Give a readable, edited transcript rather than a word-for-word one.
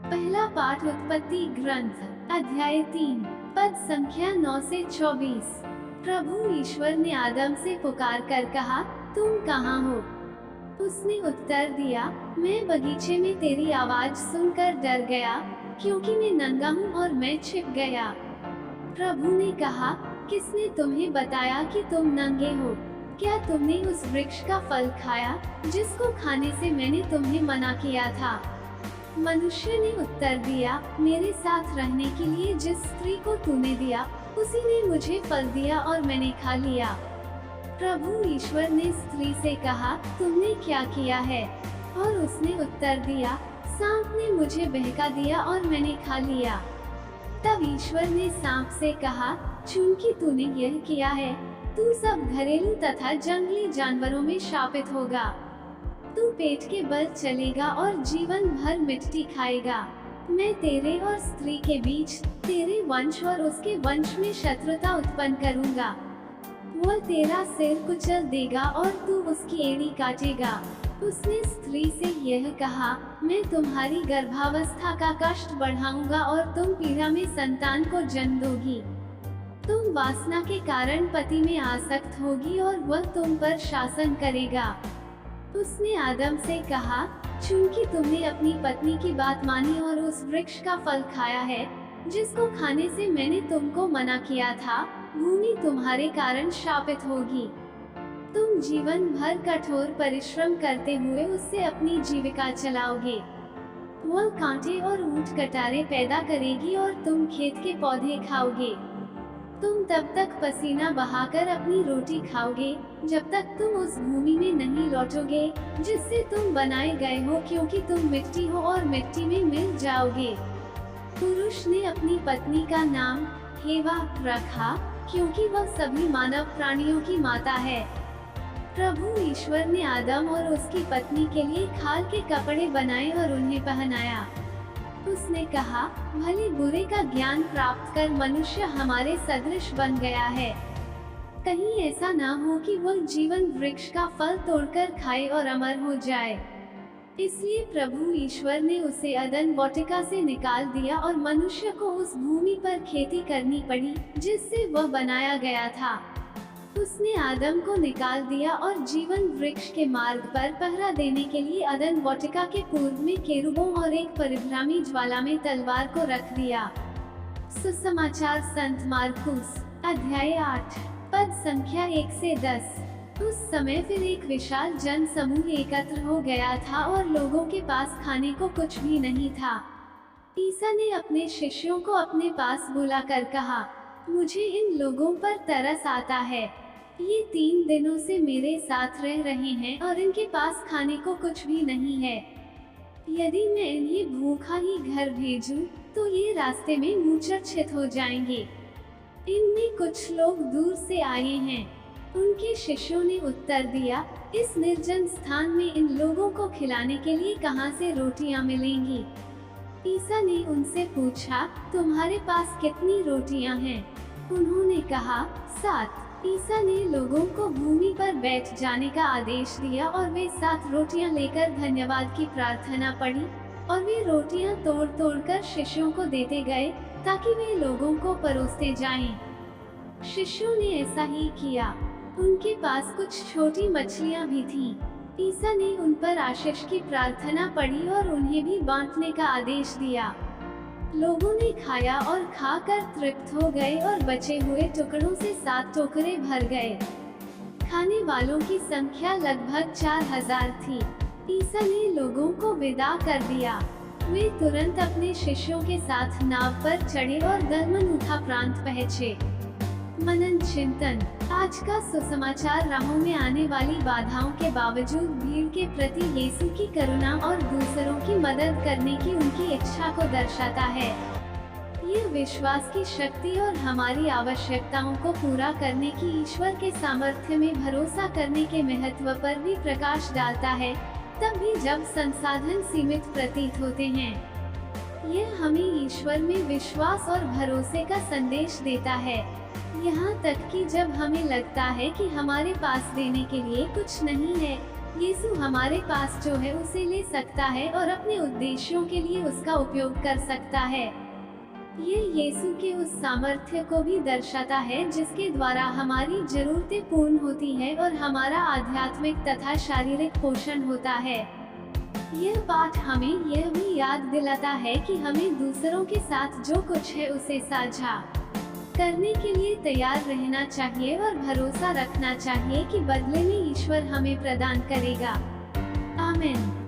पहला पाठ उत्पत्ति ग्रंथ अध्याय 3 पद संख्या 9 से 24। प्रभु ईश्वर ने आदम से पुकार कर कहा, तुम कहाँ हो? उसने उत्तर दिया, मैं बगीचे में तेरी आवाज सुनकर डर गया, क्योंकि मैं नंगा हूँ और मैं छिप गया। प्रभु ने कहा, किसने तुम्हें बताया कि तुम नंगे हो? क्या तुमने उस वृक्ष का फल खाया, जिसको खाने से मैंने तुम्हें मना किया था? मनुष्य ने उत्तर दिया, मेरे साथ रहने के लिए जिस स्त्री को तूने दिया, उसी ने मुझे फल दिया और मैंने खा लिया। प्रभु ईश्वर ने स्त्री से कहा, तुमने क्या किया है? और उसने उत्तर दिया, सांप ने मुझे बहका दिया और मैंने खा लिया। तब ईश्वर ने सांप से कहा, चूंकि तूने यह किया है, तू सब घरेलू तथा जंगली जानवरों में शापित होगा। तू पेट के बल चलेगा और जीवन भर मिट्टी खाएगा। मैं तेरे और स्त्री के बीच, तेरे वंश और उसके वंश में शत्रुता उत्पन्न करूंगा। वह तेरा सिर कुचल देगा और तू उसकी एड़ी काटेगा। उसने स्त्री से यह कहा, मैं तुम्हारी गर्भावस्था का कष्ट बढ़ाऊंगा और तुम पीड़ा में संतान को जन्म दोगी। तुम वासना के कारण पति में आसक्त होगी और वह तुम पर शासन करेगा। उसने आदम से कहा, चूंकि तुमने अपनी पत्नी की बात मानी और उस वृक्ष का फल खाया है, जिसको खाने से मैंने तुमको मना किया था, भूमि तुम्हारे कारण शापित होगी। तुम जीवन भर कठोर परिश्रम करते हुए उससे अपनी जीविका चलाओगे। वह कांटे और ऊंट कटारे पैदा करेगी और तुम खेत के पौधे खाओगे। तुम तब तक पसीना बहाकर अपनी रोटी खाओगे, जब तक तुम उस भूमि में नहीं लौटोगे जिससे तुम बनाए गए हो, क्योंकि तुम मिट्टी हो और मिट्टी में मिल जाओगे। पुरुष ने अपनी पत्नी का नाम हेवा रखा, क्योंकि वह सभी मानव प्राणियों की माता है। प्रभु ईश्वर ने आदम और उसकी पत्नी के लिए खाल के कपड़े बनाए और उन्हें पहनाया। उसने कहा, भले बुरे का ज्ञान प्राप्त कर मनुष्य हमारे सदृश बन गया है। कहीं ऐसा ना हो कि वह जीवन वृक्ष का फल तोड़कर खाए और अमर हो जाए। इसलिए प्रभु ईश्वर ने उसे अदन वाटिका से निकाल दिया और मनुष्य को उस भूमि पर खेती करनी पड़ी जिससे वह बनाया गया था। उसने आदम को निकाल दिया और जीवन वृक्ष के मार्ग पर पहरा देने के लिए अदन वाटिका के पूर्व में केरूबों और एक परिभ्रामी ज्वाला में तलवार को रख दिया। सुसमाचार संत मार्कुस अध्याय 8 पद संख्या 1 से 10। उस समय फिर एक विशाल जन समूह एकत्र हो गया था और लोगों के पास खाने को कुछ भी नहीं था। ईसा ने अपने शिष्यों को अपने पास बुलाकर कहा, मुझे इन लोगों पर तरस आता है। ये 3 दिनों से मेरे साथ रह रहे हैं और इनके पास खाने को कुछ भी नहीं है। यदि मैं इन्हें भूखा ही घर भेजूं, तो ये रास्ते में मूर्छित हो जाएंगे। इनमें कुछ लोग दूर से आए हैं। उनके शिष्यों ने उत्तर दिया, इस निर्जन स्थान में इन लोगों को खिलाने के लिए कहां से रोटियां मिलेंगी? ईसा ने उनसे पूछा, तुम्हारे पास कितनी रोटियां हैं? उन्होंने कहा, 7। ईसा ने लोगों को भूमि पर बैठ जाने का आदेश दिया और वे 7 रोटियां लेकर धन्यवाद की प्रार्थना पढ़ी और वे रोटियां तोड़ तोड़ कर शिष्यों को देते गए ताकि वे लोगों को परोसते जाएं। शिष्यों ने ऐसा ही किया। उनके पास कुछ छोटी मछलियां भी थीं। ईसा ने उन पर आशीष की प्रार्थना पढ़ी और उन्हें भी बांटने का आदेश दिया। लोगों ने खाया और खाकर तृप्त हो गए और बचे हुए टुकड़ों से 7 टोकरे भर गए। खाने वालों की संख्या लगभग 4000 थी। ईसा ने लोगों को विदा कर दिया। वे तुरंत अपने शिष्यों के साथ नाव पर चढ़े और दलमनूथा प्रांत पहुँचे। मनन चिंतन। आज का सुसमाचार राहों में आने वाली बाधाओं के बावजूद भीड़ के प्रति यीशु की करुणा और दूसरों की मदद करने की उनकी इच्छा को दर्शाता है। ये विश्वास की शक्ति और हमारी आवश्यकताओं को पूरा करने की ईश्वर के सामर्थ्य में भरोसा करने के महत्व पर भी प्रकाश डालता है, तब भी जब संसाधन सीमित प्रतीत होते हैं। यह हमें ईश्वर में विश्वास और भरोसे का संदेश देता है, यहाँ तक कि जब हमें लगता है कि हमारे पास देने के लिए कुछ नहीं है, यीशु हमारे पास जो है उसे ले सकता है और अपने उद्देश्यों के लिए उसका उपयोग कर सकता है। ये यीशु के उस सामर्थ्य को भी दर्शाता है जिसके द्वारा हमारी जरूरतें पूर्ण होती है और हमारा आध्यात्मिक तथा शारीरिक पोषण होता है। यह पाठ हमें यह भी याद दिलाता है कि हमें दूसरों के साथ जो कुछ है उसे साझा करने के लिए तैयार रहना चाहिए और भरोसा रखना चाहिए कि बदले में ईश्वर हमें प्रदान करेगा। आमीन।